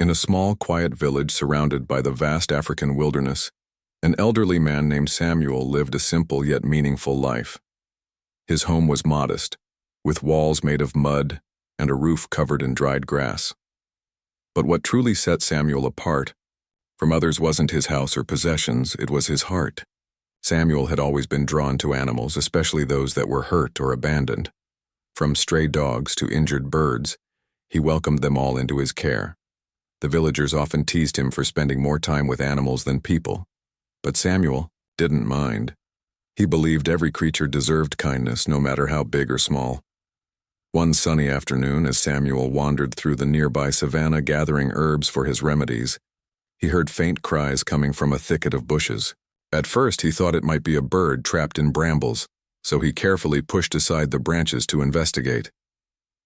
In a small, quiet village surrounded by the vast African wilderness, an elderly man named Samuel lived a simple yet meaningful life. His home was modest, with walls made of mud and a roof covered in dried grass. But what truly set Samuel apart from others wasn't his house or possessions, it was his heart. Samuel had always been drawn to animals, especially those that were hurt or abandoned. From stray dogs to injured birds, he welcomed them all into his care. The villagers often teased him for spending more time with animals than people. But Samuel didn't mind. He believed every creature deserved kindness, no matter how big or small. One sunny afternoon, as Samuel wandered through the nearby savannah gathering herbs for his remedies, he heard faint cries coming from a thicket of bushes. At first, he thought it might be a bird trapped in brambles, so he carefully pushed aside the branches to investigate.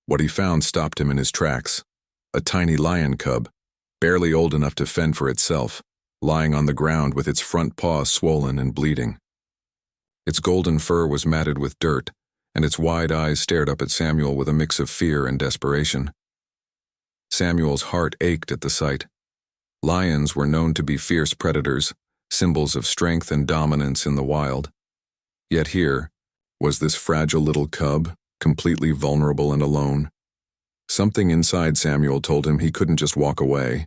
What he found stopped him in his tracks: a tiny lion cub, barely old enough to fend for itself, lying on the ground with its front paw swollen and bleeding. Its golden fur was matted with dirt, and its wide eyes stared up at Samuel with a mix of fear and desperation. Samuel's heart ached at the sight. Lions were known to be fierce predators, symbols of strength and dominance in the wild. Yet here was this fragile little cub, completely vulnerable and alone. Something inside Samuel told him he couldn't just walk away.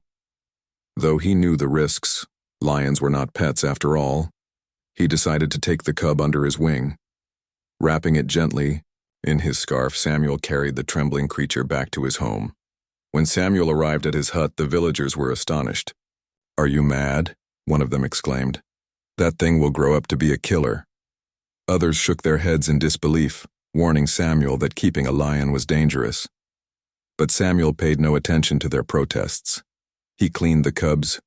Though he knew the risks, lions were not pets after all, he decided to take the cub under his wing. Wrapping it gently in his scarf, Samuel carried the trembling creature back to his home. When Samuel arrived at his hut, the villagers were astonished. "Are you mad?" one of them exclaimed. "That thing will grow up to be a killer." Others shook their heads in disbelief, warning Samuel that keeping a lion was dangerous. But Samuel paid no attention to their protests. He cleaned the cubs,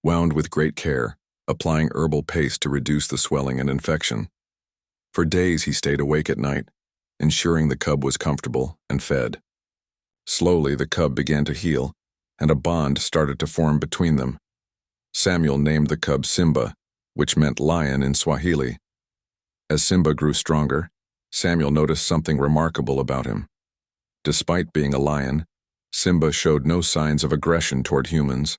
wound with great care, applying herbal paste to reduce the swelling and infection. For days he stayed awake at night, ensuring the cub was comfortable and fed. Slowly the cub began to heal, and a bond started to form between them. Samuel named the cub Simba, which meant lion in Swahili. As Simba grew stronger, Samuel noticed something remarkable about him. Despite being a lion, Simba showed no signs of aggression toward humans.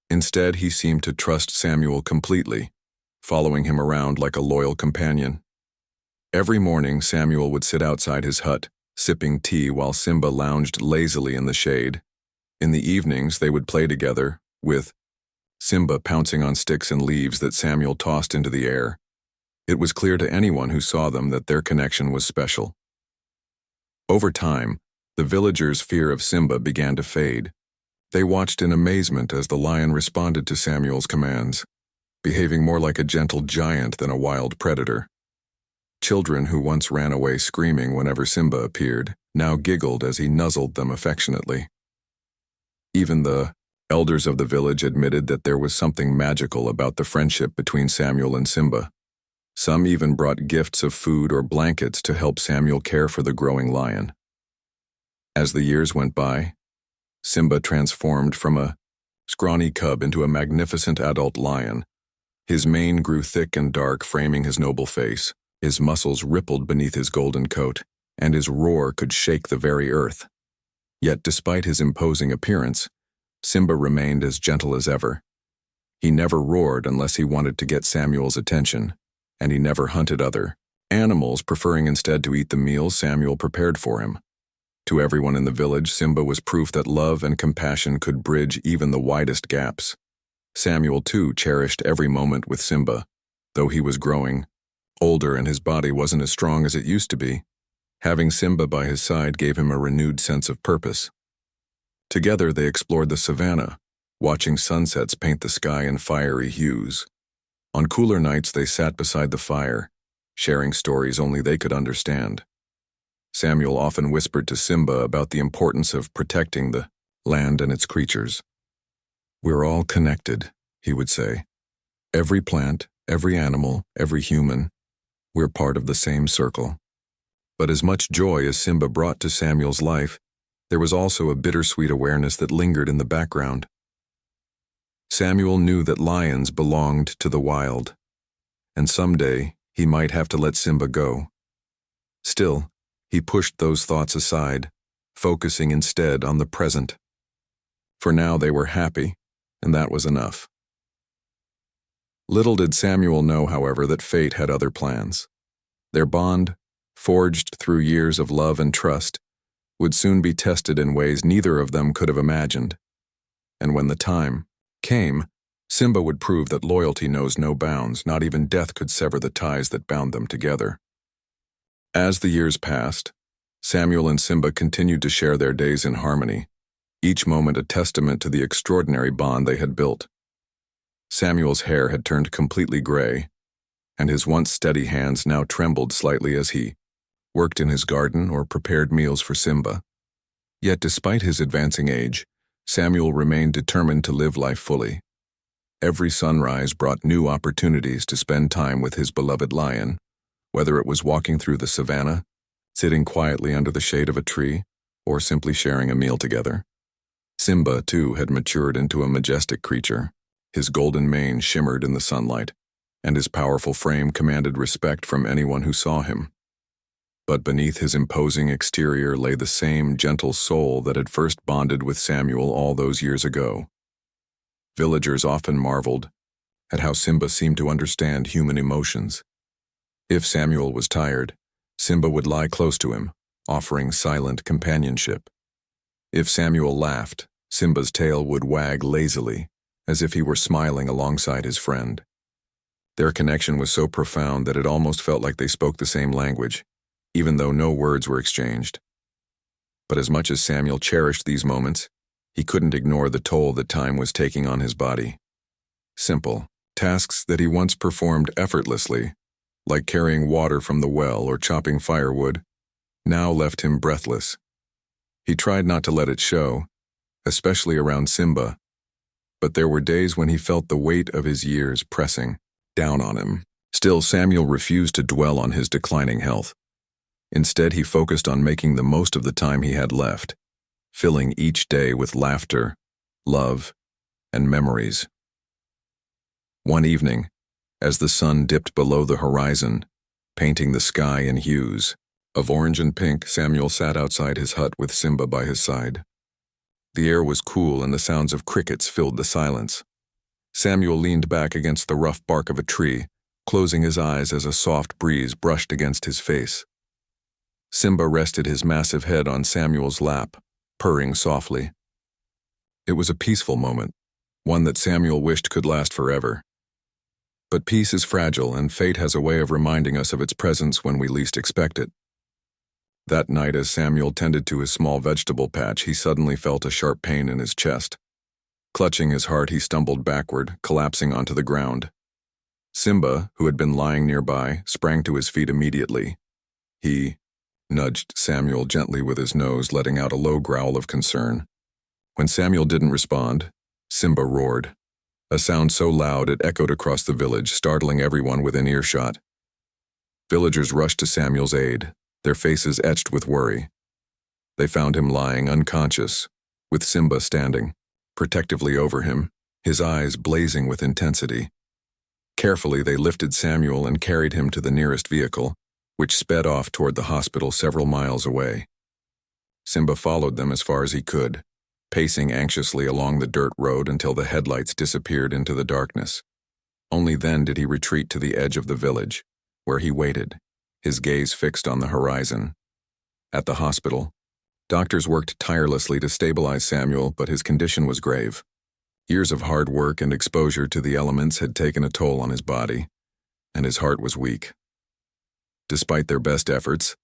Instead, he seemed to trust Samuel completely, following him around like a loyal companion. Every morning, Samuel would sit outside his hut, sipping tea while Simba lounged lazily in the shade. In the evenings, they would play together, with Simba pouncing on sticks and leaves that Samuel tossed into the air. It was clear to anyone who saw them that their connection was special. Over time, the villagers' fear of Simba began to fade. They watched in amazement as the lion responded to Samuel's commands, behaving more like a gentle giant than a wild predator. Children who once ran away screaming whenever Simba appeared now giggled as he nuzzled them affectionately. Even the elders of the village admitted that there was something magical about the friendship between Samuel and Simba. Some even brought gifts of food or blankets to help Samuel care for the growing lion. As the years went by, Simba transformed from a scrawny cub into a magnificent adult lion. His mane grew thick and dark, framing his noble face. His muscles rippled beneath his golden coat, and his roar could shake the very earth. Yet despite his imposing appearance, Simba remained as gentle as ever. He never roared unless he wanted to get Samuel's attention, and he never hunted other animals, preferring instead to eat the meals Samuel prepared for him. To everyone in the village, Simba was proof that love and compassion could bridge even the widest gaps. Samuel, too, cherished every moment with Simba. Though he was growing older and his body wasn't as strong as it used to be, having Simba by his side gave him a renewed sense of purpose. Together they explored the savannah, watching sunsets paint the sky in fiery hues. On cooler nights they sat beside the fire, sharing stories only they could understand. Samuel often whispered to Simba about the importance of protecting the land and its creatures. "We're all connected," he would say. "Every plant, every animal, every human, we're part of the same circle." But as much joy as Simba brought to Samuel's life, there was also a bittersweet awareness that lingered in the background. Samuel knew that lions belonged to the wild, and someday he might have to let Simba go. Still, he pushed those thoughts aside, focusing instead on the present. For now they were happy, and that was enough. Little did Samuel know, however, that fate had other plans. Their bond, forged through years of love and trust, would soon be tested in ways neither of them could have imagined. And when the time came, Simba would prove that loyalty knows no bounds. Not even death could sever the ties that bound them together. As the years passed, Samuel and Simba continued to share their days in harmony, each moment a testament to the extraordinary bond they had built. Samuel's hair had turned completely gray, and his once steady hands now trembled slightly as he worked in his garden or prepared meals for Simba. Yet despite his advancing age, Samuel remained determined to live life fully. Every sunrise brought new opportunities to spend time with his beloved lion, whether it was walking through the savannah, sitting quietly under the shade of a tree, or simply sharing a meal together. Simba, too, had matured into a majestic creature. His golden mane shimmered in the sunlight, and his powerful frame commanded respect from anyone who saw him. But beneath his imposing exterior lay the same gentle soul that had first bonded with Samuel all those years ago. Villagers often marveled at how Simba seemed to understand human emotions. If Samuel was tired, Simba would lie close to him, offering silent companionship. If Samuel laughed, Simba's tail would wag lazily, as if he were smiling alongside his friend. Their connection was so profound that it almost felt like they spoke the same language, even though no words were exchanged. But as much as Samuel cherished these moments, he couldn't ignore the toll that time was taking on his body. Simple tasks that he once performed effortlessly, like carrying water from the well or chopping firewood, now left him breathless. He tried not to let it show, especially around Simba, but there were days when he felt the weight of his years pressing down on him. Still, Samuel refused to dwell on his declining health. Instead, he focused on making the most of the time he had left, filling each day with laughter, love, and memories. One evening, as the sun dipped below the horizon, painting the sky in hues of orange and pink, Samuel sat outside his hut with Simba by his side. The air was cool and the sounds of crickets filled the silence. Samuel leaned back against the rough bark of a tree, closing his eyes as a soft breeze brushed against his face. Simba rested his massive head on Samuel's lap, purring softly. It was a peaceful moment, one that Samuel wished could last forever. But peace is fragile, and fate has a way of reminding us of its presence when we least expect it. That night, as Samuel tended to his small vegetable patch, he suddenly felt a sharp pain in his chest. Clutching his heart, he stumbled backward, collapsing onto the ground. Simba, who had been lying nearby, sprang to his feet immediately. He nudged Samuel gently with his nose, letting out a low growl of concern. When Samuel didn't respond, Simba roared, a sound so loud it echoed across the village, startling everyone within earshot. Villagers rushed to Samuel's aid, their faces etched with worry. They found him lying unconscious, with Simba standing protectively over him, his eyes blazing with intensity. Carefully, they lifted Samuel and carried him to the nearest vehicle, which sped off toward the hospital several miles away. Simba followed them as far as he could, pacing anxiously along the dirt road until the headlights disappeared into the darkness. Only then did he retreat to the edge of the village, where he waited, his gaze fixed on the horizon. At the hospital, doctors worked tirelessly to stabilize Samuel, but his condition was grave. Years of hard work and exposure to the elements had taken a toll on his body, and his heart was weak. Despite their best efforts,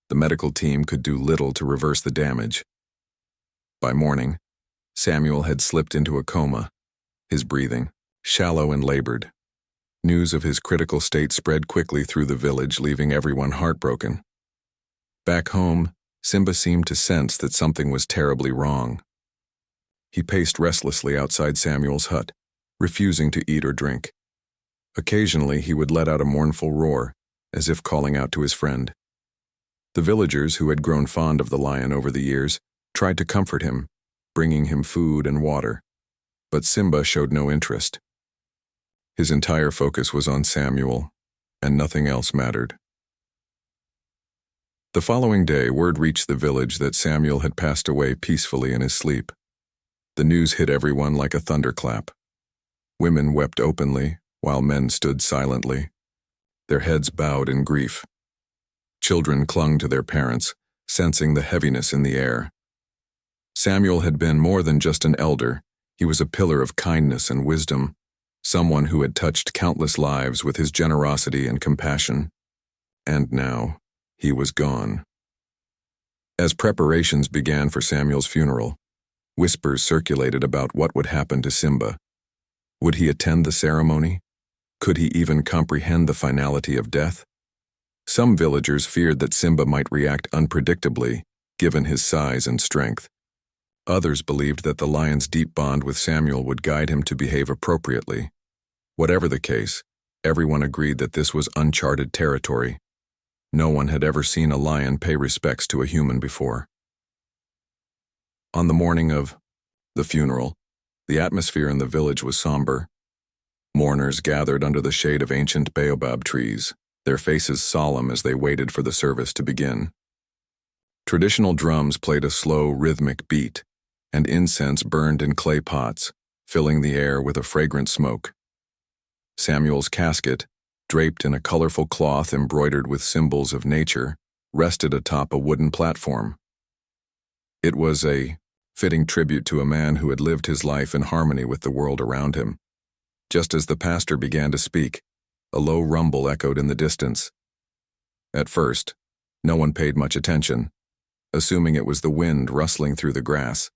the medical team could do little to reverse the damage. By morning, Samuel had slipped into a coma, his breathing shallow and labored. News of his critical state spread quickly through the village, leaving everyone heartbroken. Back home, Simba seemed to sense that something was terribly wrong. He paced restlessly outside Samuel's hut, refusing to eat or drink. Occasionally, he would let out a mournful roar, as if calling out to his friend. The villagers, who had grown fond of the lion over the years, tried to comfort him, bringing him food and water. But Simba showed no interest. His entire focus was on Samuel, and nothing else mattered. The following day, word reached the village that Samuel had passed away peacefully in his sleep. The news hit everyone like a thunderclap. Women wept openly, while men stood silently, their heads bowed in grief. Children clung to their parents, sensing the heaviness in the air. Samuel had been more than just an elder. He was a pillar of kindness and wisdom, someone who had touched countless lives with his generosity and compassion. And now, he was gone. As preparations began for Samuel's funeral, whispers circulated about what would happen to Simba. Would he attend the ceremony? Could he even comprehend the finality of death? Some villagers feared that Simba might react unpredictably, given his size and strength. Others believed that the lion's deep bond with Samuel would guide him to behave appropriately. Whatever the case, everyone agreed that this was uncharted territory. No one had ever seen a lion pay respects to a human before. On the morning of the funeral, the atmosphere in the village was somber. Mourners gathered under the shade of ancient baobab trees, their faces solemn as they waited for the service to begin. Traditional drums played a slow, rhythmic beat, and incense burned in clay pots, filling the air with a fragrant smoke. Samuel's casket, draped in a colorful cloth embroidered with symbols of nature, rested atop a wooden platform. It was a fitting tribute to a man who had lived his life in harmony with the world around him. Just as the pastor began to speak, a low rumble echoed in the distance. At first, no one paid much attention, assuming it was the wind rustling through the grass.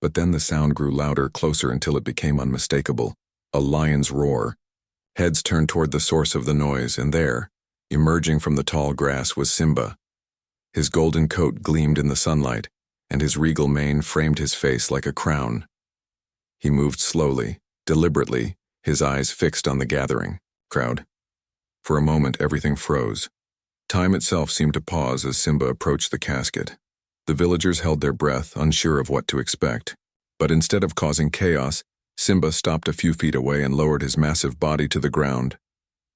But then the sound grew louder, closer until it became unmistakable, a lion's roar. Heads turned toward the source of the noise, and there, emerging from the tall grass, was Simba. His golden coat gleamed in the sunlight, and his regal mane framed his face like a crown. He moved slowly, deliberately, his eyes fixed on the gathering crowd. For a moment, everything froze. Time itself seemed to pause as Simba approached the casket. The villagers held their breath, unsure of what to expect. But instead of causing chaos, Simba stopped a few feet away and lowered his massive body to the ground.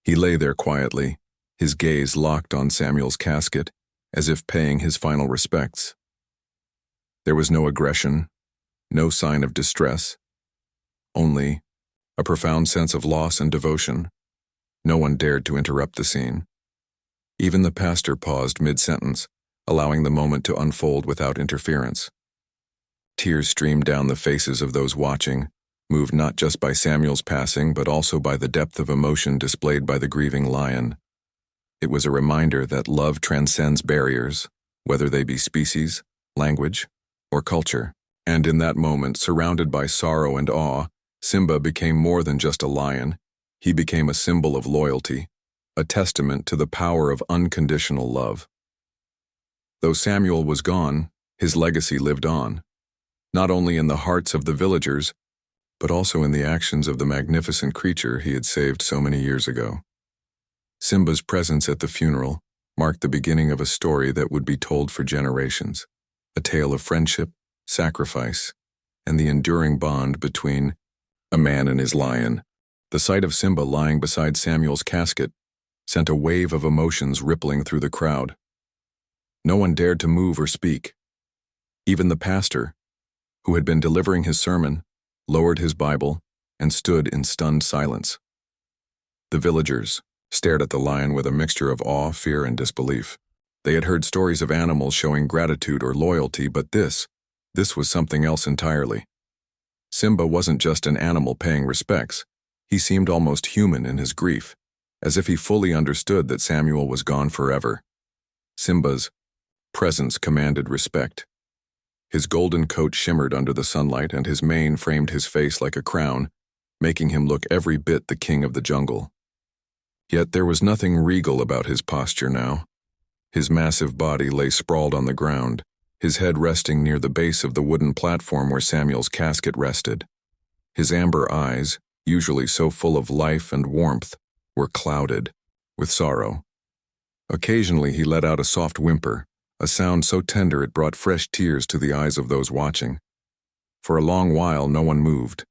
He lay there quietly, his gaze locked on Samuel's casket, as if paying his final respects. There was no aggression, no sign of distress, only a profound sense of loss and devotion. No one dared to interrupt the scene. Even the pastor paused mid-sentence, allowing the moment to unfold without interference. Tears streamed down the faces of those watching, moved not just by Samuel's passing but also by the depth of emotion displayed by the grieving lion. It was a reminder that love transcends barriers, whether they be species, language, or culture. And in that moment, surrounded by sorrow and awe, Simba became more than just a lion. He became a symbol of loyalty, a testament to the power of unconditional love. Though Samuel was gone, his legacy lived on, not only in the hearts of the villagers, but also in the actions of the magnificent creature he had saved so many years ago. Simba's presence at the funeral marked the beginning of a story that would be told for generations, a tale of friendship, sacrifice, and the enduring bond between a man and his lion. The sight of Simba lying beside Samuel's casket sent a wave of emotions rippling through the crowd. No one dared to move or speak. Even the pastor, who had been delivering his sermon, lowered his Bible and stood in stunned silence. The villagers stared at the lion with a mixture of awe, fear, and disbelief. They had heard stories of animals showing gratitude or loyalty, but this was something else entirely. Simba wasn't just an animal paying respects. He seemed almost human in his grief, as if he fully understood that Samuel was gone forever. Simba's presence commanded respect. His golden coat shimmered under the sunlight, and his mane framed his face like a crown, making him look every bit the king of the jungle. Yet there was nothing regal about his posture now. His massive body lay sprawled on the ground, his head resting near the base of the wooden platform where Samuel's casket rested. His amber eyes, usually so full of life and warmth, were clouded with sorrow. Occasionally he let out a soft whimper, a sound so tender it brought fresh tears to the eyes of those watching. For a long while no one moved.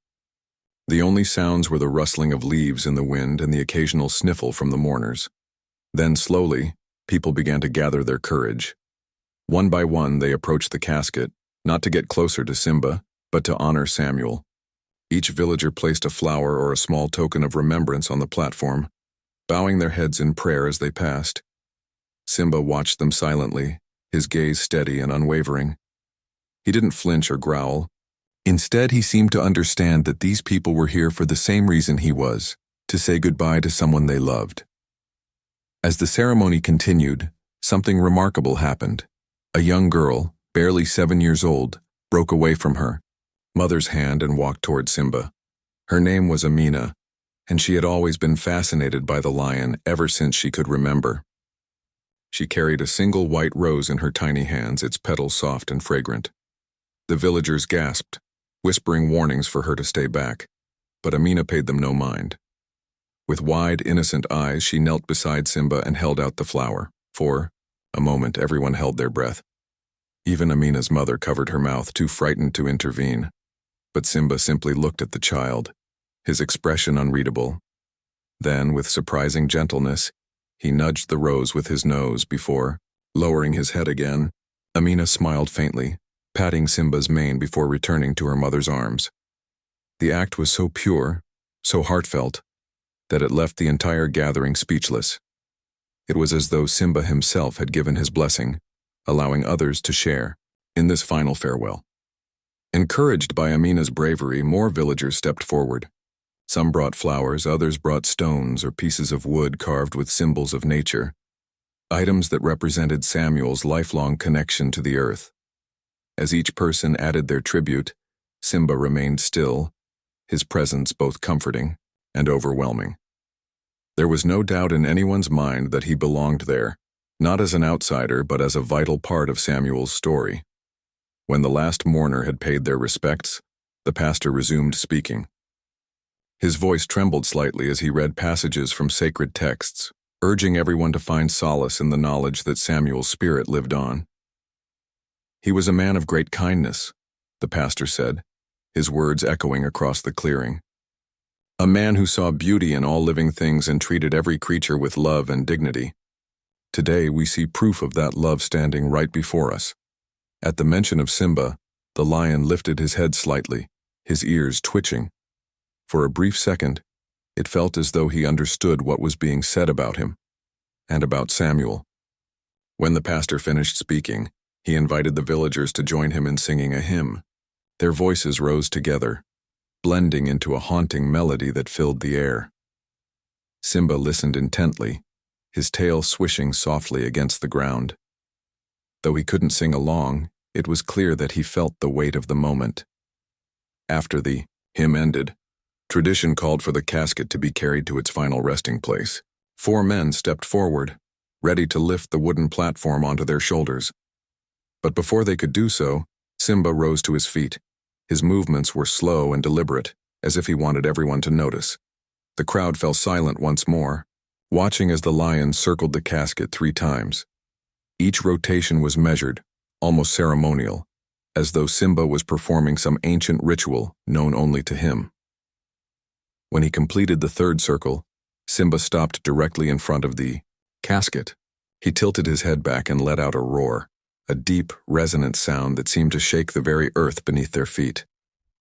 The only sounds were the rustling of leaves in the wind and the occasional sniffle from the mourners. Then slowly, people began to gather their courage. One by one they approached the casket, not to get closer to Simba, but to honor Samuel. Each villager placed a flower or a small token of remembrance on the platform, bowing their heads in prayer as they passed. Simba watched them silently, his gaze steady and unwavering. He didn't flinch or growl. Instead, he seemed to understand that these people were here for the same reason he was, to say goodbye to someone they loved. As the ceremony continued, something remarkable happened. A young girl, barely 7 years old, broke away from her mother's hand and walked toward Simba. Her name was Amina, and she had always been fascinated by the lion ever since she could remember. She carried a single white rose in her tiny hands, its petals soft and fragrant. The villagers gasped, whispering warnings for her to stay back, but Amina paid them no mind. With wide, innocent eyes, she knelt beside Simba and held out the flower. For a moment, everyone held their breath. Even Amina's mother covered her mouth, too frightened to intervene. But Simba simply looked at the child, his expression unreadable. Then, with surprising gentleness, he nudged the rose with his nose before, lowering his head again, Amina smiled faintly, patting Simba's mane before returning to her mother's arms. The act was so pure, so heartfelt, that it left the entire gathering speechless. It was as though Simba himself had given his blessing, allowing others to share in this final farewell. Encouraged by Amina's bravery, more villagers stepped forward. Some brought flowers, others brought stones or pieces of wood carved with symbols of nature, items that represented Samuel's lifelong connection to the earth. As each person added their tribute, Simba remained still, his presence both comforting and overwhelming. There was no doubt in anyone's mind that he belonged there, not as an outsider but as a vital part of Samuel's story. When the last mourner had paid their respects, the pastor resumed speaking. His voice trembled slightly as he read passages from sacred texts, urging everyone to find solace in the knowledge that Samuel's spirit lived on. He was a man of great kindness, the pastor said, his words echoing across the clearing. A man who saw beauty in all living things and treated every creature with love and dignity. Today we see proof of that love standing right before us. At the mention of Simba, the lion lifted his head slightly, his ears twitching. For a brief second, it felt as though he understood what was being said about him, and about Samuel. When the pastor finished speaking, he invited the villagers to join him in singing a hymn. Their voices rose together, blending into a haunting melody that filled the air. Simba listened intently, his tail swishing softly against the ground. Though he couldn't sing along, it was clear that he felt the weight of the moment. After the hymn ended, tradition called for the casket to be carried to its final resting place. 4 men stepped forward, ready to lift the wooden platform onto their shoulders. But before they could do so, Simba rose to his feet. His movements were slow and deliberate, as if he wanted everyone to notice. The crowd fell silent once more, watching as the lion circled the casket 3 times. Each rotation was measured, almost ceremonial, as though Simba was performing some ancient ritual known only to him. When he completed the 3rd circle, Simba stopped directly in front of the casket. He tilted his head back and let out a roar, a deep, resonant sound that seemed to shake the very earth beneath their feet.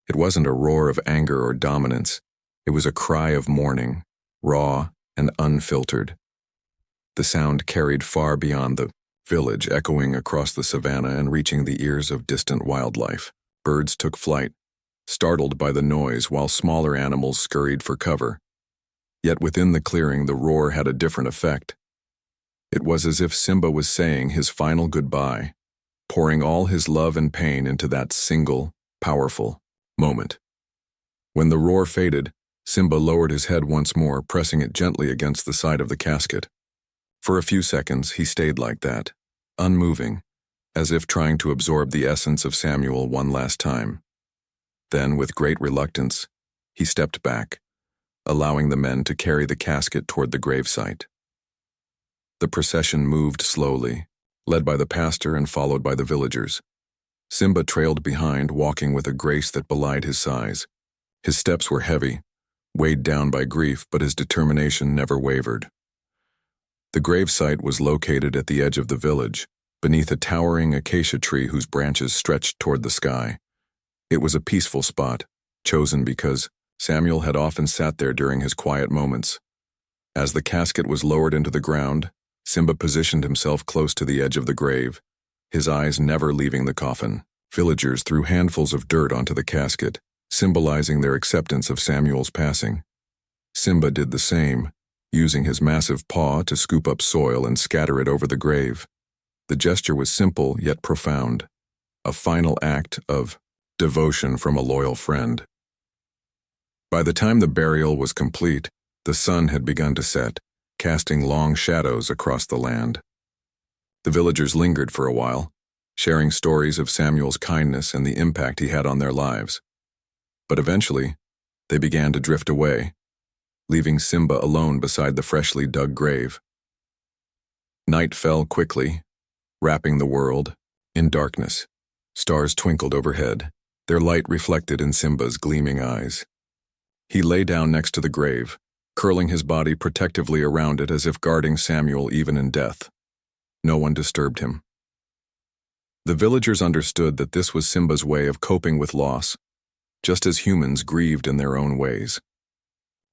It wasn't a roar of anger or dominance. It was a cry of mourning, raw and unfiltered. The sound carried far beyond the village, echoing across the savannah and reaching the ears of distant wildlife. Birds took flight, startled by the noise, while smaller animals scurried for cover. Yet within the clearing, the roar had a different effect. It was as if Simba was saying his final goodbye, pouring all his love and pain into that single, powerful moment. When the roar faded, Simba lowered his head once more, pressing it gently against the side of the casket. For a few seconds, he stayed like that, unmoving, as if trying to absorb the essence of Samuel one last time. Then, with great reluctance, he stepped back, allowing the men to carry the casket toward the gravesite. The procession moved slowly, led by the pastor and followed by the villagers. Simba trailed behind, walking with a grace that belied his size. His steps were heavy, weighed down by grief, but his determination never wavered. The gravesite was located at the edge of the village, beneath a towering acacia tree whose branches stretched toward the sky. It was a peaceful spot, chosen because Samuel had often sat there during his quiet moments. As the casket was lowered into the ground, Simba positioned himself close to the edge of the grave, his eyes never leaving the coffin. Villagers threw handfuls of dirt onto the casket, symbolizing their acceptance of Samuel's passing. Simba did the same, using his massive paw to scoop up soil and scatter it over the grave. The gesture was simple yet profound, a final act of devotion from a loyal friend. By the time the burial was complete, the sun had begun to set, casting long shadows across the land. The villagers lingered for a while, sharing stories of Samuel's kindness and the impact he had on their lives. But eventually, they began to drift away, leaving Simba alone beside the freshly dug grave. Night fell quickly, wrapping the world in darkness. Stars twinkled overhead, their light reflected in Simba's gleaming eyes. He lay down next to the grave, curling his body protectively around it as if guarding Samuel even in death. No one disturbed him. The villagers understood that this was Simba's way of coping with loss, just as humans grieved in their own ways.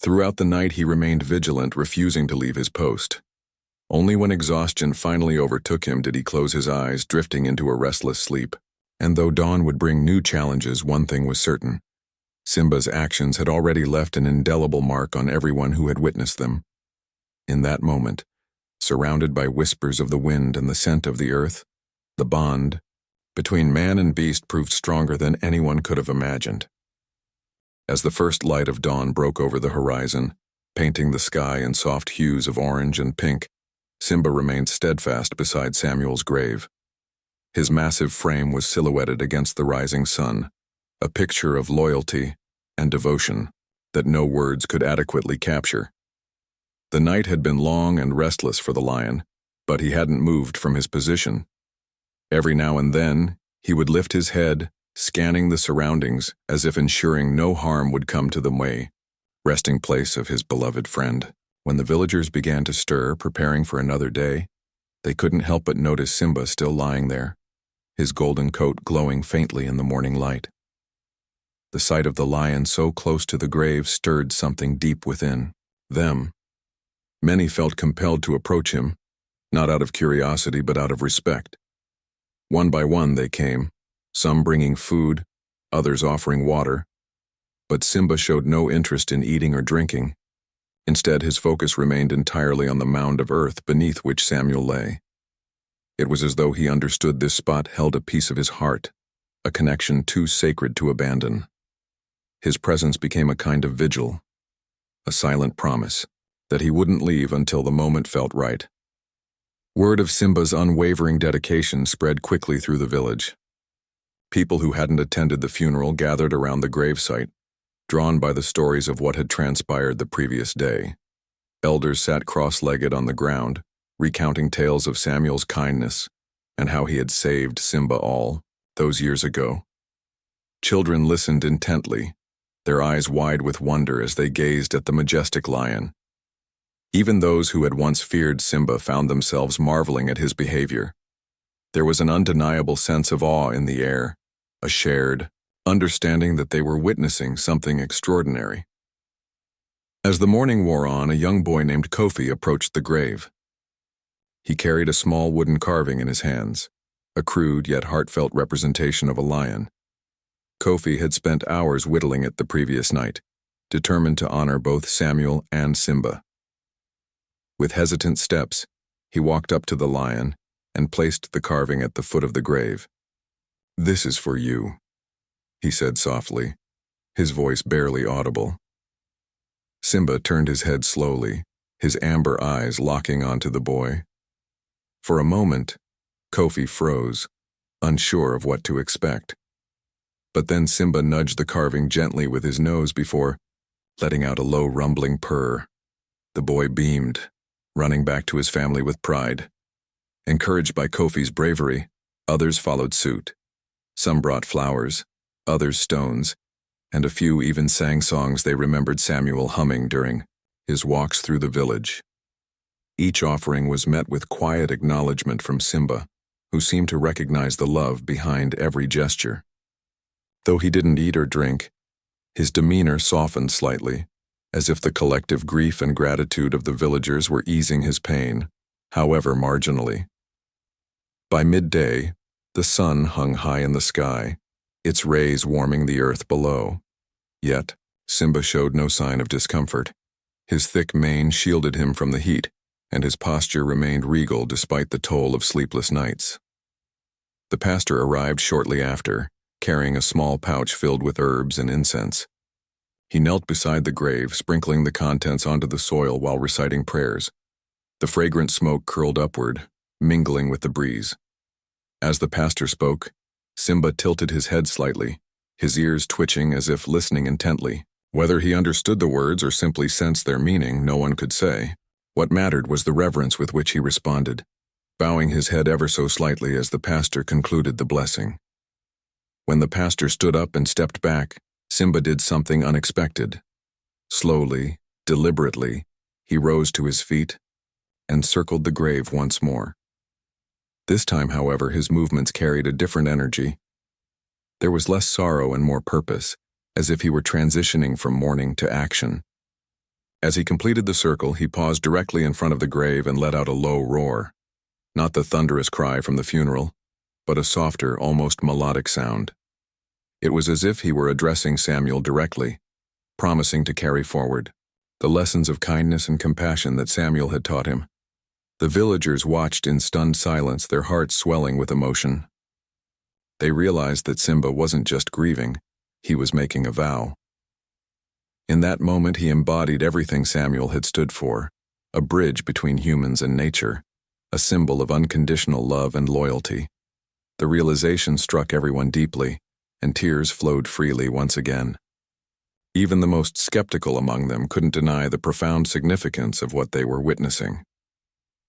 Throughout the night he remained vigilant, refusing to leave his post. Only when exhaustion finally overtook him did he close his eyes, drifting into a restless sleep. And though dawn would bring new challenges, one thing was certain. Simba's actions had already left an indelible mark on everyone who had witnessed them. In that moment, surrounded by whispers of the wind and the scent of the earth, the bond between man and beast proved stronger than anyone could have imagined. As the first light of dawn broke over the horizon, painting the sky in soft hues of orange and pink, Simba remained steadfast beside Samuel's grave. His massive frame was silhouetted against the rising sun, a picture of loyalty and devotion that no words could adequately capture. The night had been long and restless for the lion, but he hadn't moved from his position. Every now and then, he would lift his head, scanning the surroundings as if ensuring no harm would come to the resting place of his beloved friend. When the villagers began to stir, preparing for another day, they couldn't help but notice Simba still lying there, his golden coat glowing faintly in the morning light. The sight of the lion so close to the grave stirred something deep within them. Many felt compelled to approach him, not out of curiosity but out of respect. One by one they came, some bringing food, others offering water. But Simba showed no interest in eating or drinking. Instead, his focus remained entirely on the mound of earth beneath which Samuel lay. It was as though he understood this spot held a piece of his heart, a connection too sacred to abandon. His presence became a kind of vigil, a silent promise that he wouldn't leave until the moment felt right. Word of Simba's unwavering dedication spread quickly through the village. People who hadn't attended the funeral gathered around the gravesite, drawn by the stories of what had transpired the previous day. Elders sat cross-legged on the ground, recounting tales of Samuel's kindness and how he had saved Simba all those years ago. Children listened intently, their eyes wide with wonder as they gazed at the majestic lion. Even those who had once feared Simba found themselves marveling at his behavior. There was an undeniable sense of awe in the air, a shared understanding that they were witnessing something extraordinary. As the morning wore on, a young boy named Kofi approached the grave. He carried a small wooden carving in his hands, a crude yet heartfelt representation of a lion. Kofi had spent hours whittling it the previous night, determined to honor both Samuel and Simba. With hesitant steps, he walked up to the lion and placed the carving at the foot of the grave. "This is for you," he said softly, his voice barely audible. Simba turned his head slowly, his amber eyes locking onto the boy. For a moment, Kofi froze, unsure of what to expect. But then Simba nudged the carving gently with his nose before letting out a low rumbling purr. The boy beamed, running back to his family with pride. Encouraged by Kofi's bravery, others followed suit. Some brought flowers, others stones, and a few even sang songs they remembered Samuel humming during his walks through the village. Each offering was met with quiet acknowledgement from Simba, who seemed to recognize the love behind every gesture. Though he didn't eat or drink, his demeanor softened slightly, as if the collective grief and gratitude of the villagers were easing his pain, however marginally. By midday, the sun hung high in the sky, its rays warming the earth below. Yet, Simba showed no sign of discomfort. His thick mane shielded him from the heat, and his posture remained regal despite the toll of sleepless nights. The pastor arrived shortly after, carrying a small pouch filled with herbs and incense. He knelt beside the grave, sprinkling the contents onto the soil while reciting prayers. The fragrant smoke curled upward, mingling with the breeze. As the pastor spoke, Simba tilted his head slightly, his ears twitching as if listening intently. Whether he understood the words or simply sensed their meaning, no one could say. What mattered was the reverence with which he responded, bowing his head ever so slightly as the pastor concluded the blessing. When the pastor stood up and stepped back, Simba did something unexpected. Slowly, deliberately, he rose to his feet and circled the grave once more. This time, however, his movements carried a different energy. There was less sorrow and more purpose, as if he were transitioning from mourning to action. As he completed the circle, he paused directly in front of the grave and let out a low roar. Not the thunderous cry from the funeral, but a softer, almost melodic sound. It was as if he were addressing Samuel directly, promising to carry forward the lessons of kindness and compassion that Samuel had taught him. The villagers watched in stunned silence, their hearts swelling with emotion. They realized that Simba wasn't just grieving, he was making a vow. In that moment he embodied everything Samuel had stood for, a bridge between humans and nature, a symbol of unconditional love and loyalty. The realization struck everyone deeply, and tears flowed freely once again. Even the most skeptical among them couldn't deny the profound significance of what they were witnessing.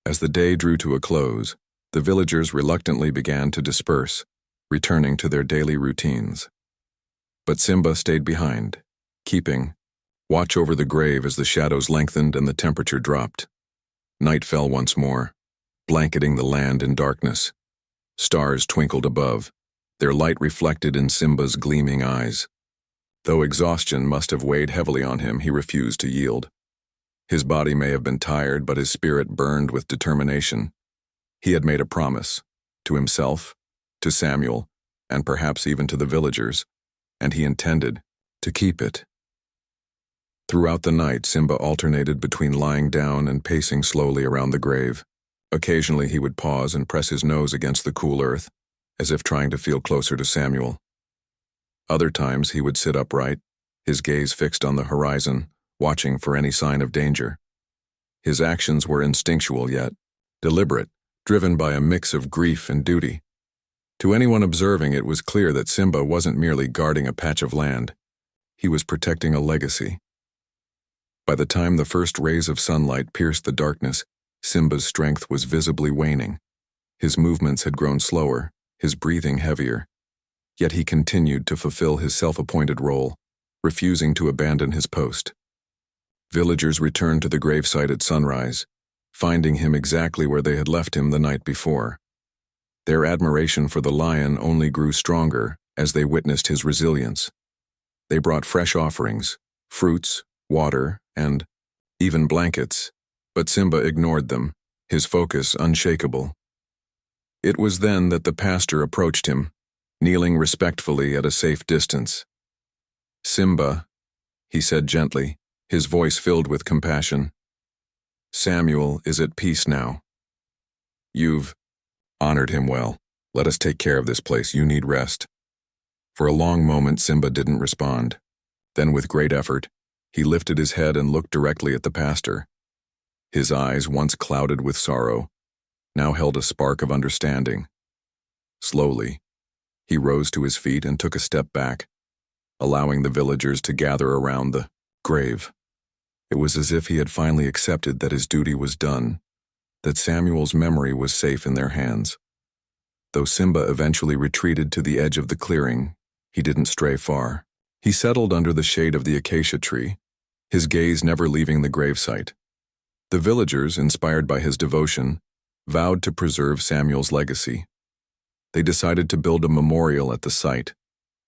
As the day drew to a close, the villagers reluctantly began to disperse, returning to their daily routines. But Simba stayed behind, keeping watch over the grave as the shadows lengthened and the temperature dropped. Night fell once more, blanketing the land in darkness. Stars twinkled above, their light reflected in Simba's gleaming eyes. Though exhaustion must have weighed heavily on him, he refused to yield. His body may have been tired, but his spirit burned with determination. He had made a promise, to himself, to Samuel, and perhaps even to the villagers, and he intended to keep it. Throughout the night, Simba alternated between lying down and pacing slowly around the grave. Occasionally he would pause and press his nose against the cool earth, as if trying to feel closer to Samuel. Other times he would sit upright, his gaze fixed on the horizon, watching for any sign of danger. His actions were instinctual yet deliberate, driven by a mix of grief and duty. To anyone observing, it was clear that Simba wasn't merely guarding a patch of land. He was protecting a legacy. By the time the first rays of sunlight pierced the darkness, Simba's strength was visibly waning. His movements had grown slower, his breathing heavier. Yet he continued to fulfill his self-appointed role, refusing to abandon his post. Villagers returned to the gravesite at sunrise, finding him exactly where they had left him the night before. Their admiration for the lion only grew stronger as they witnessed his resilience. They brought fresh offerings, fruits, water, and even blankets, but Simba ignored them, his focus unshakable. It was then that the pastor approached him, kneeling respectfully at a safe distance. "Simba," he said gently, his voice filled with compassion. "Samuel is at peace now. You've honored him well. Let us take care of this place. You need rest." For a long moment, Simba didn't respond. Then, with great effort, he lifted his head and looked directly at the pastor. His eyes, once clouded with sorrow, now held a spark of understanding. Slowly, he rose to his feet and took a step back, allowing the villagers to gather around the grave. It was as if he had finally accepted that his duty was done, that Samuel's memory was safe in their hands. Though Simba eventually retreated to the edge of the clearing, he didn't stray far. He settled under the shade of the acacia tree, his gaze never leaving the gravesite. The villagers, inspired by his devotion, vowed to preserve Samuel's legacy. They decided to build a memorial at the site,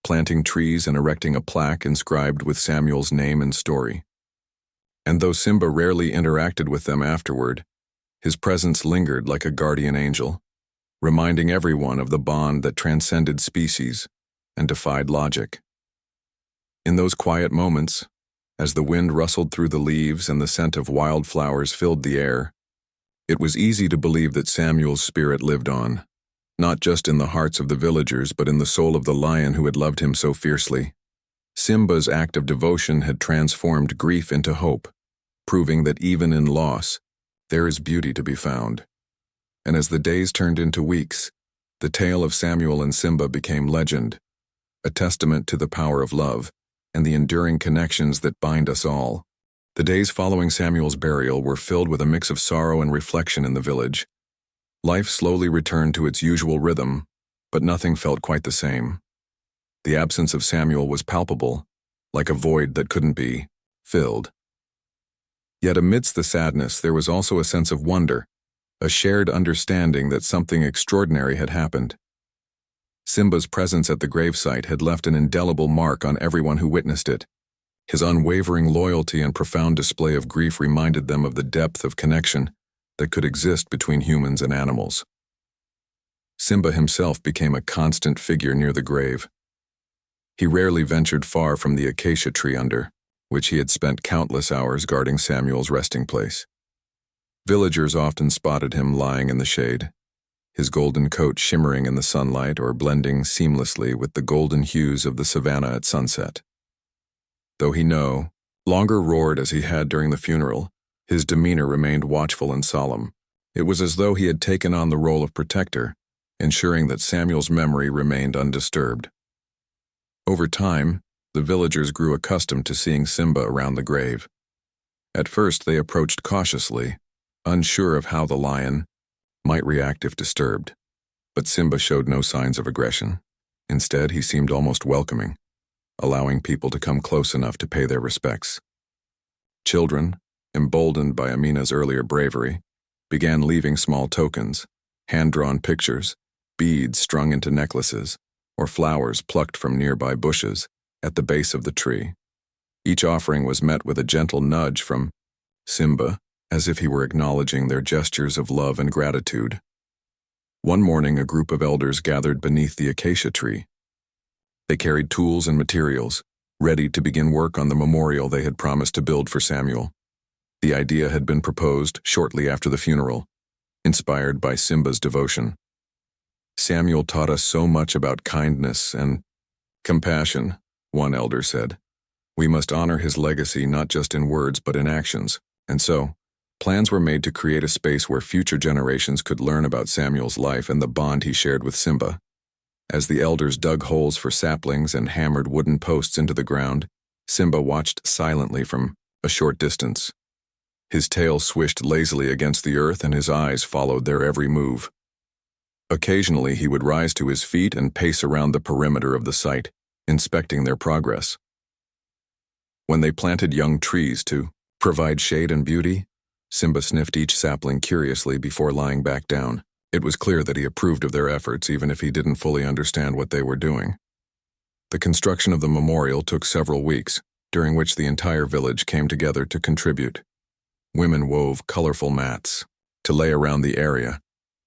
planting trees and erecting a plaque inscribed with Samuel's name and story. And though Simba rarely interacted with them afterward, his presence lingered like a guardian angel, reminding everyone of the bond that transcended species and defied logic. In those quiet moments, as the wind rustled through the leaves and the scent of wildflowers filled the air, it was easy to believe that Samuel's spirit lived on, not just in the hearts of the villagers but in the soul of the lion who had loved him so fiercely. Simba's act of devotion had transformed grief into hope, proving that even in loss, there is beauty to be found. And as the days turned into weeks, the tale of Samuel and Simba became legend, a testament to the power of love and the enduring connections that bind us all. The days following Samuel's burial were filled with a mix of sorrow and reflection in the village. Life slowly returned to its usual rhythm, but nothing felt quite the same. The absence of Samuel was palpable, like a void that couldn't be filled. Yet amidst the sadness, there was also a sense of wonder, a shared understanding that something extraordinary had happened. Simba's presence at the gravesite had left an indelible mark on everyone who witnessed it. His unwavering loyalty and profound display of grief reminded them of the depth of connection that could exist between humans and animals. Simba himself became a constant figure near the grave. He rarely ventured far from the acacia tree under which he had spent countless hours guarding Samuel's resting place. Villagers often spotted him lying in the shade, his golden coat shimmering in the sunlight or blending seamlessly with the golden hues of the savanna at sunset. Though he no longer roared as he had during the funeral, his demeanor remained watchful and solemn. It was as though he had taken on the role of protector, ensuring that Samuel's memory remained undisturbed. Over time, the villagers grew accustomed to seeing Simba around the grave. At first, they approached cautiously, unsure of how the lion might react if disturbed. But Simba showed no signs of aggression. Instead, he seemed almost welcoming, allowing people to come close enough to pay their respects. Children, emboldened by Amina's earlier bravery, began leaving small tokens, hand-drawn pictures, beads strung into necklaces, or flowers plucked from nearby bushes at the base of the tree. Each offering was met with a gentle nudge from Simba, as if he were acknowledging their gestures of love and gratitude. One morning, a group of elders gathered beneath the acacia tree. They carried tools and materials, ready to begin work on the memorial they had promised to build for Samuel. The idea had been proposed shortly after the funeral, inspired by Simba's devotion. "Samuel taught us so much about kindness and compassion," one elder said. "We must honor his legacy not just in words but in actions." And so, plans were made to create a space where future generations could learn about Samuel's life and the bond he shared with Simba. As the elders dug holes for saplings and hammered wooden posts into the ground, Simba watched silently from a short distance. His tail swished lazily against the earth and his eyes followed their every move. Occasionally, he would rise to his feet and pace around the perimeter of the site, inspecting their progress. When they planted young trees to provide shade and beauty, Simba sniffed each sapling curiously before lying back down. It was clear that he approved of their efforts even if he didn't fully understand what they were doing. The construction of the memorial took several weeks, during which the entire village came together to contribute. Women wove colorful mats to lay around the area,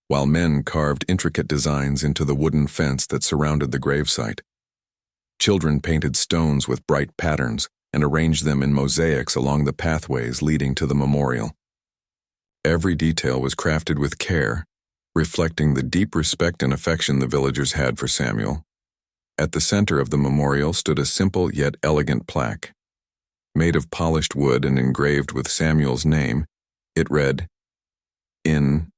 while men carved intricate designs into the wooden fence that surrounded the gravesite. Children painted stones with bright patterns and arranged them in mosaics along the pathways leading to the memorial. Every detail was crafted with care, reflecting the deep respect and affection the villagers had for Samuel. At the center of the memorial stood a simple yet elegant plaque. Made of polished wood and engraved with Samuel's name, it read, "In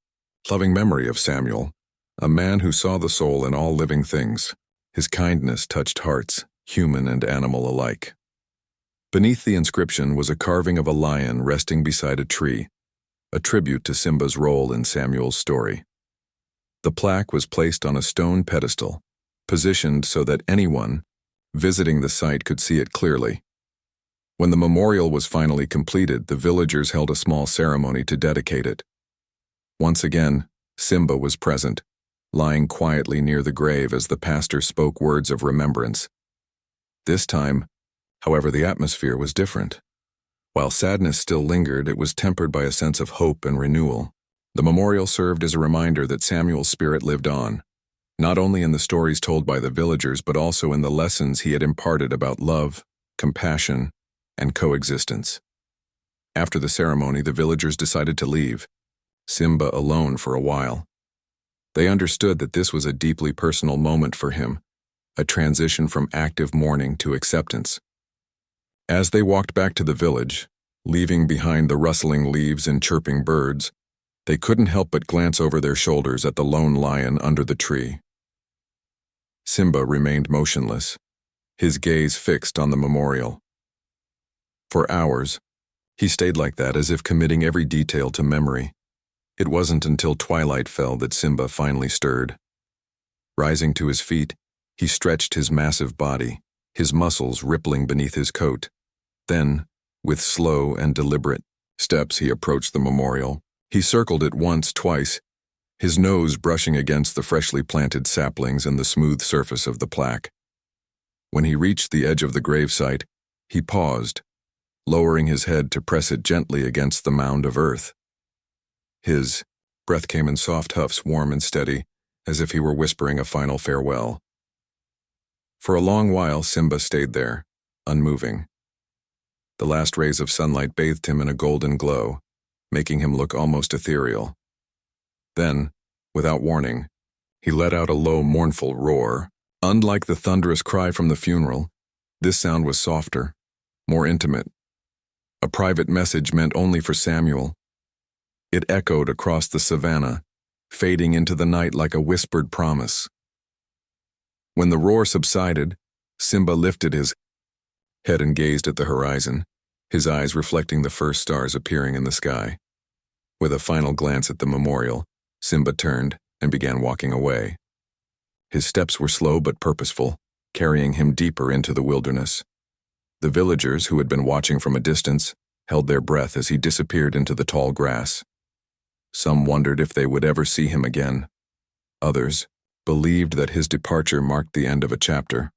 loving memory of Samuel, a man who saw the soul in all living things. His kindness touched hearts, human and animal alike." Beneath the inscription was a carving of a lion resting beside a tree, a tribute to Simba's role in Samuel's story. The plaque was placed on a stone pedestal, positioned so that anyone visiting the site could see it clearly. When the memorial was finally completed, the villagers held a small ceremony to dedicate it. Once again, Simba was present, lying quietly near the grave as the pastor spoke words of remembrance, This time, however, the atmosphere was different. While sadness still lingered, it was tempered by a sense of hope and renewal. The memorial served as a reminder that Samuel's spirit lived on, not only in the stories told by the villagers but also in the lessons he had imparted about love, compassion, and coexistence. After the ceremony, the villagers decided to leave, Simba alone for a while. They understood that this was a deeply personal moment for him, a transition from active mourning to acceptance. As they walked back to the village, leaving behind the rustling leaves and chirping birds, they couldn't help but glance over their shoulders at the lone lion under the tree. Simba remained motionless, his gaze fixed on the memorial. For hours, he stayed like that, as if committing every detail to memory. It wasn't until twilight fell that Simba finally stirred. Rising to his feet, he stretched his massive body, his muscles rippling beneath his coat. Then, with slow and deliberate steps, he approached the memorial. He circled it once, twice, his nose brushing against the freshly planted saplings and the smooth surface of the plaque. When he reached the edge of the gravesite, he paused, lowering his head to press it gently against the mound of earth. His breath came in soft huffs, warm and steady, as if he were whispering a final farewell. For a long while, Simba stayed there, unmoving. The last rays of sunlight bathed him in a golden glow, making him look almost ethereal. Then, without warning, he let out a low, mournful roar. Unlike the thunderous cry from the funeral, this sound was softer, more intimate. A private message meant only for Samuel. It echoed across the savannah, fading into the night like a whispered promise. When the roar subsided, Simba lifted his head and gazed at the horizon, his eyes reflecting the first stars appearing in the sky. With a final glance at the memorial, Simba turned and began walking away. His steps were slow but purposeful, carrying him deeper into the wilderness. The villagers, who had been watching from a distance, held their breath as he disappeared into the tall grass. Some wondered if they would ever see him again. Others believed that his departure marked the end of a chapter,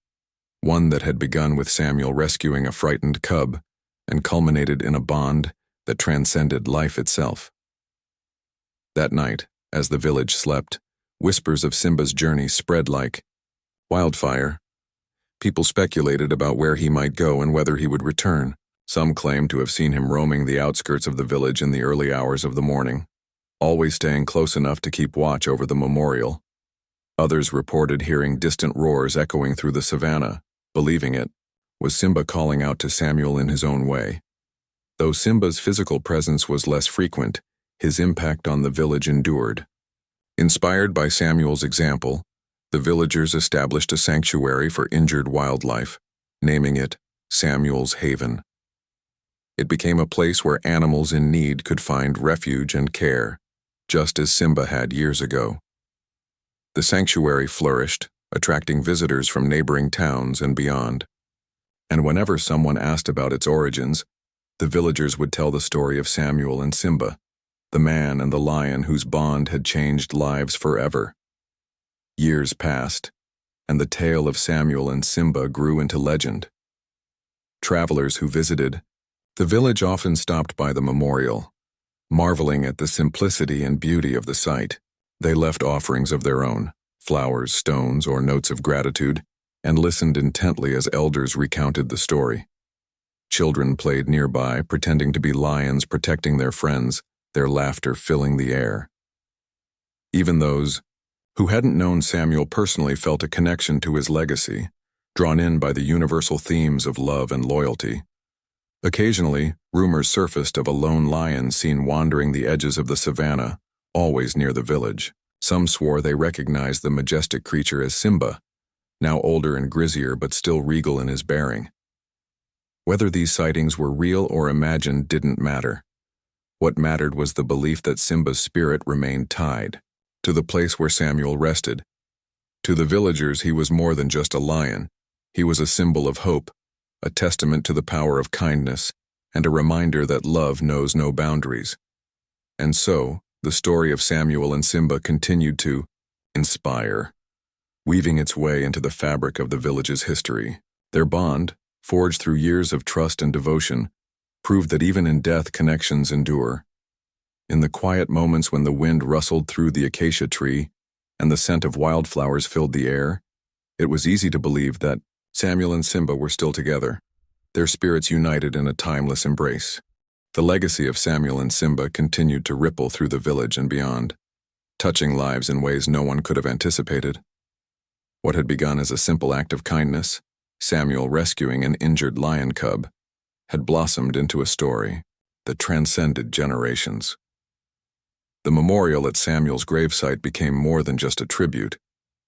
one that had begun with Samuel rescuing a frightened cub and culminated in a bond that transcended life itself. That night, as the village slept, whispers of Simba's journey spread like wildfire. People speculated about where he might go and whether he would return. Some claimed to have seen him roaming the outskirts of the village in the early hours of the morning, always staying close enough to keep watch over the memorial. Others reported hearing distant roars echoing through the savannah, believing it was Simba calling out to Samuel in his own way. Though Simba's physical presence was less frequent, his impact on the village endured. Inspired by Samuel's example, the villagers established a sanctuary for injured wildlife, naming it Samuel's Haven. It became a place where animals in need could find refuge and care, just as Simba had years ago. The sanctuary flourished, attracting visitors from neighboring towns and beyond. And whenever someone asked about its origins, the villagers would tell the story of Samuel and Simba, the man and the lion whose bond had changed lives forever. Years passed, and the tale of Samuel and Simba grew into legend. Travelers who visited the village often stopped by the memorial, marveling at the simplicity and beauty of the site. They left offerings of their own, flowers, stones, or notes of gratitude, and listened intently as elders recounted the story. Children played nearby, pretending to be lions protecting their friends, their laughter filling the air. Even those who hadn't known Samuel personally felt a connection to his legacy, drawn in by the universal themes of love and loyalty. Occasionally, rumors surfaced of a lone lion seen wandering the edges of the savannah, always near the village. Some swore they recognized the majestic creature as Simba, now older and grizzlier but still regal in his bearing. Whether these sightings were real or imagined didn't matter. What mattered was the belief that Simba's spirit remained tied to the place where Samuel rested. To the villagers, he was more than just a lion. He was a symbol of hope, a testament to the power of kindness, and a reminder that love knows no boundaries. And so, the story of Samuel and Simba continued to inspire, weaving its way into the fabric of the village's history. Their bond, forged through years of trust and devotion, proved that even in death connections endure. In the quiet moments when the wind rustled through the acacia tree and the scent of wildflowers filled the air, it was easy to believe that Samuel and Simba were still together, their spirits united in a timeless embrace. The legacy of Samuel and Simba continued to ripple through the village and beyond, touching lives in ways no one could have anticipated. What had begun as a simple act of kindness, Samuel rescuing an injured lion cub, had blossomed into a story that transcended generations. The memorial at Samuel's gravesite became more than just a tribute.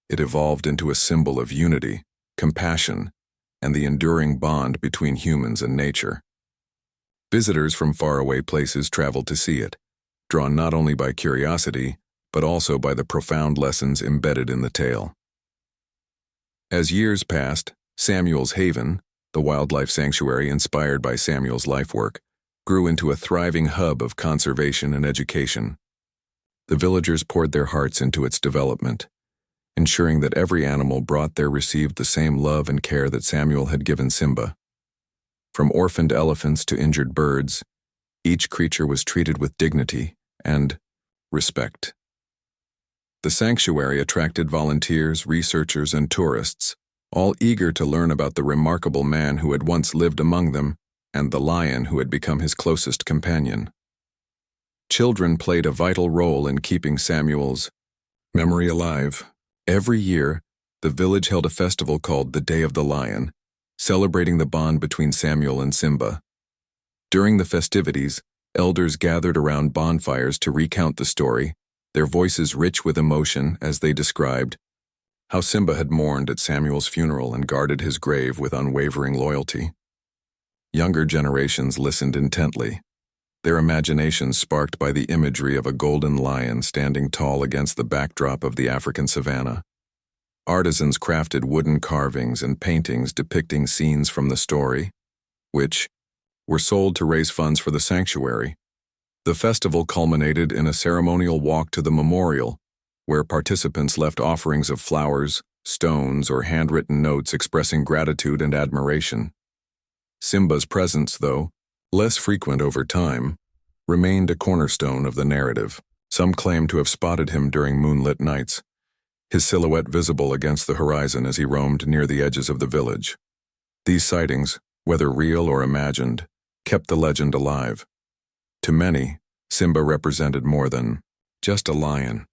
It evolved into a symbol of unity, compassion, and the enduring bond between humans and nature. Visitors from faraway places traveled to see it, drawn not only by curiosity, but also by the profound lessons embedded in the tale. As years passed, Samuel's Haven, the wildlife sanctuary inspired by Samuel's life work, grew into a thriving hub of conservation and education. The villagers poured their hearts into its development, ensuring that every animal brought there received the same love and care that Samuel had given Simba. From orphaned elephants to injured birds, each creature was treated with dignity and respect. The sanctuary attracted volunteers, researchers, and tourists, all eager to learn about the remarkable man who had once lived among them and the lion who had become his closest companion. Children played a vital role in keeping Samuel's memory alive. Every year, the village held a festival called the Day of the Lion, celebrating the bond between Samuel and Simba. During the festivities, elders gathered around bonfires to recount the story, their voices rich with emotion as they described how Simba had mourned at Samuel's funeral and guarded his grave with unwavering loyalty. Younger generations listened intently, their imaginations sparked by the imagery of a golden lion standing tall against the backdrop of the African savanna. Artisans crafted wooden carvings and paintings depicting scenes from the story, which were sold to raise funds for the sanctuary. The festival culminated in a ceremonial walk to the memorial, where participants left offerings of flowers, stones, or handwritten notes expressing gratitude and admiration. Simba's presence, though less frequent over time, remained a cornerstone of the narrative. Some claim to have spotted him during moonlit nights, his silhouette visible against the horizon as he roamed near the edges of the village. These sightings, whether real or imagined, kept the legend alive. To many, Simba represented more than just a lion.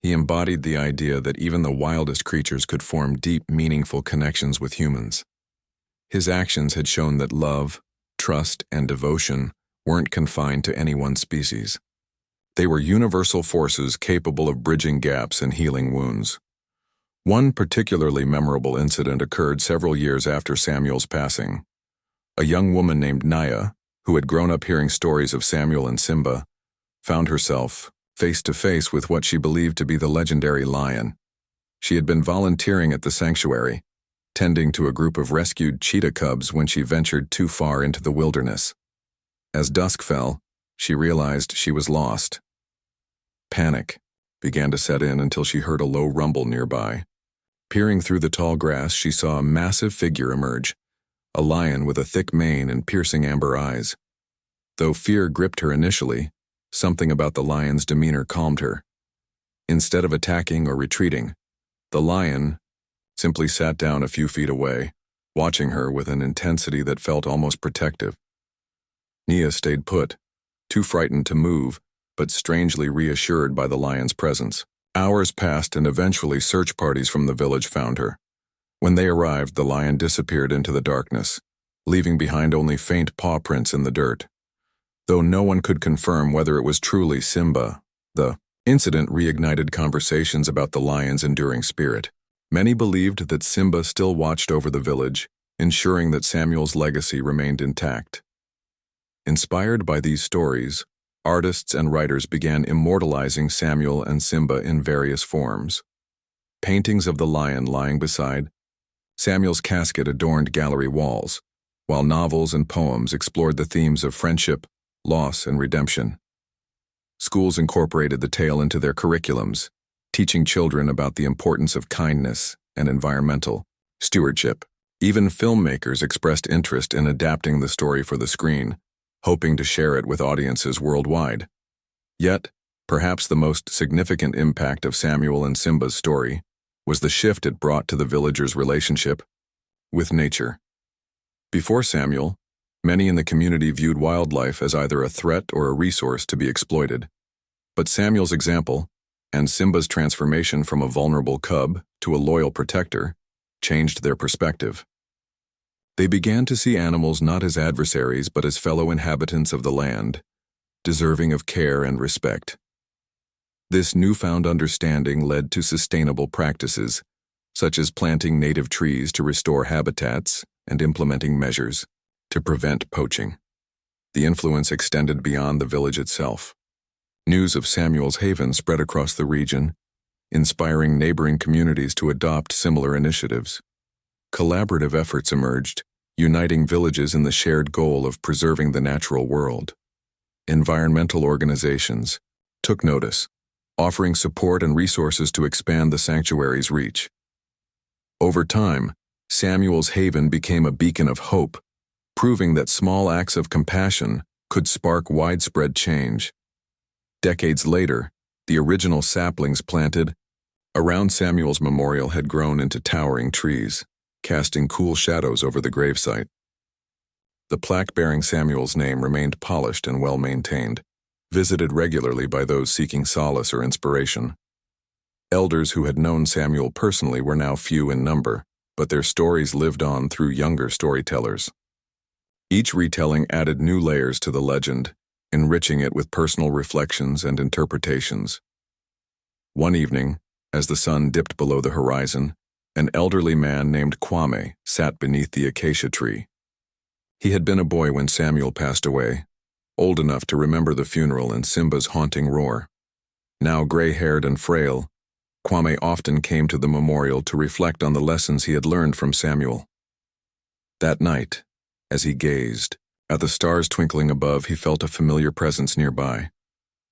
He embodied the idea that even the wildest creatures could form deep, meaningful connections with humans. His actions had shown that love, trust, and devotion weren't confined to any one species. They were universal forces capable of bridging gaps and healing wounds. One particularly memorable incident occurred several years after Samuel's passing. A young woman named Naya, who had grown up hearing stories of Samuel and Simba, found herself face to face with what she believed to be the legendary lion. She had been volunteering at the sanctuary, tending to a group of rescued cheetah cubs when she ventured too far into the wilderness. As dusk fell, she realized she was lost. Panic began to set in until she heard a low rumble nearby. Peering through the tall grass, she saw a massive figure emerge, a lion with a thick mane and piercing amber eyes. Though fear gripped her initially, something about the lion's demeanor calmed her. Instead of attacking or retreating, the lion simply sat down a few feet away, watching her with an intensity that felt almost protective. Nia stayed put, too frightened to move, but strangely reassured by the lion's presence. Hours passed and eventually search parties from the village found her. When they arrived, the lion disappeared into the darkness, leaving behind only faint paw prints in the dirt. Though no one could confirm whether it was truly Simba, the incident reignited conversations about the lion's enduring spirit. Many believed that Simba still watched over the village, ensuring that Samuel's legacy remained intact. Inspired by these stories, artists and writers began immortalizing Samuel and Simba in various forms. Paintings of the lion lying beside Samuel's casket adorned gallery walls, while novels and poems explored the themes of friendship, loss, and redemption. Schools incorporated the tale into their curriculums, teaching children about the importance of kindness and environmental stewardship. Even filmmakers expressed interest in adapting the story for the screen, hoping to share it with audiences worldwide. Yet, perhaps the most significant impact of Samuel and Simba's story was the shift it brought to the villagers' relationship with nature. Before Samuel, many in the community viewed wildlife as either a threat or a resource to be exploited. But Samuel's example, and Simba's transformation from a vulnerable cub to a loyal protector, changed their perspective. They began to see animals not as adversaries but as fellow inhabitants of the land, deserving of care and respect. This newfound understanding led to sustainable practices, such as planting native trees to restore habitats and implementing measures to prevent poaching. The influence extended beyond the village itself. News of Samuel's haven spread across the region, inspiring neighboring communities to adopt similar initiatives. Collaborative efforts emerged, uniting villages in the shared goal of preserving the natural world. Environmental organizations took notice, offering support and resources to expand the sanctuary's reach. Over time, Samuel's haven became a beacon of hope, proving that small acts of compassion could spark widespread change. Decades later, the original saplings planted around Samuel's memorial had grown into towering trees, casting cool shadows over the gravesite. The plaque bearing Samuel's name remained polished and well-maintained, visited regularly by those seeking solace or inspiration. Elders who had known Samuel personally were now few in number, but their stories lived on through younger storytellers. Each retelling added new layers to the legend, enriching it with personal reflections and interpretations. One evening, as the sun dipped below the horizon, an elderly man named Kwame sat beneath the acacia tree. He had been a boy when Samuel passed away, old enough to remember the funeral and Simba's haunting roar. Now gray-haired and frail, Kwame often came to the memorial to reflect on the lessons he had learned from Samuel. That night, as he gazed at the stars twinkling above, he felt a familiar presence nearby.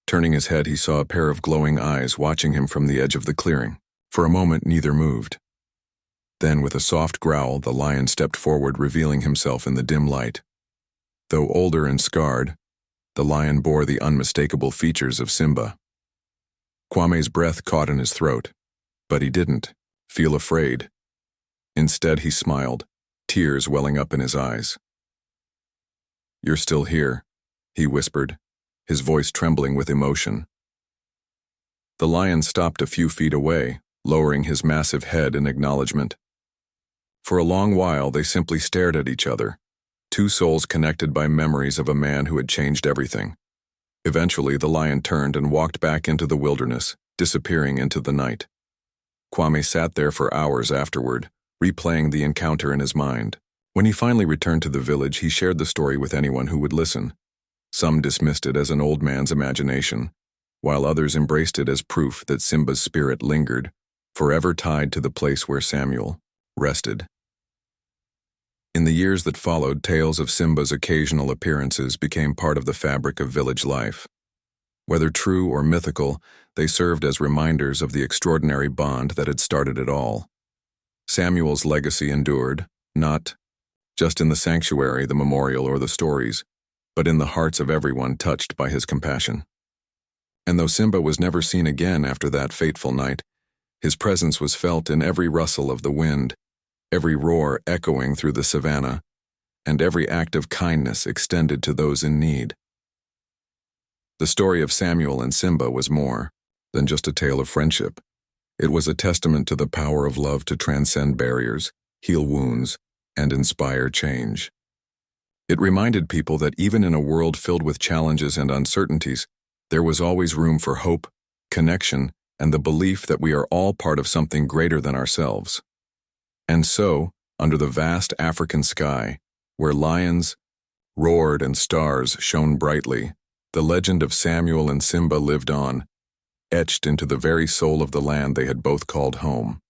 Turning his head, he saw a pair of glowing eyes watching him from the edge of the clearing. For a moment, neither moved. Then, with a soft growl, the lion stepped forward, revealing himself in the dim light. Though older and scarred, the lion bore the unmistakable features of Simba. Kwame's breath caught in his throat, but he didn't feel afraid. Instead, he smiled, tears welling up in his eyes. "You're still here," he whispered, his voice trembling with emotion. The lion stopped a few feet away, lowering his massive head in acknowledgement. For a long while, they simply stared at each other, two souls connected by memories of a man who had changed everything. Eventually, the lion turned and walked back into the wilderness, disappearing into the night. Kwame sat there for hours afterward, replaying the encounter in his mind. When he finally returned to the village, he shared the story with anyone who would listen. Some dismissed it as an old man's imagination, while others embraced it as proof that Simba's spirit lingered, forever tied to the place where Samuel rested. In the years that followed, tales of Simba's occasional appearances became part of the fabric of village life. Whether true or mythical, they served as reminders of the extraordinary bond that had started it all. Samuel's legacy endured, not just in the sanctuary, the memorial, or the stories, but in the hearts of everyone touched by his compassion. And though Simba was never seen again after that fateful night, his presence was felt in every rustle of the wind, every roar echoing through the savannah, and every act of kindness extended to those in need. The story of Samuel and Simba was more than just a tale of friendship. It was a testament to the power of love to transcend barriers, heal wounds, and inspire change. It reminded people that even in a world filled with challenges and uncertainties, there was always room for hope, connection, and the belief that we are all part of something greater than ourselves. And so, under the vast African sky, where lions roared and stars shone brightly, the legend of Samuel and Simba lived on, etched into the very soul of the land they had both called home.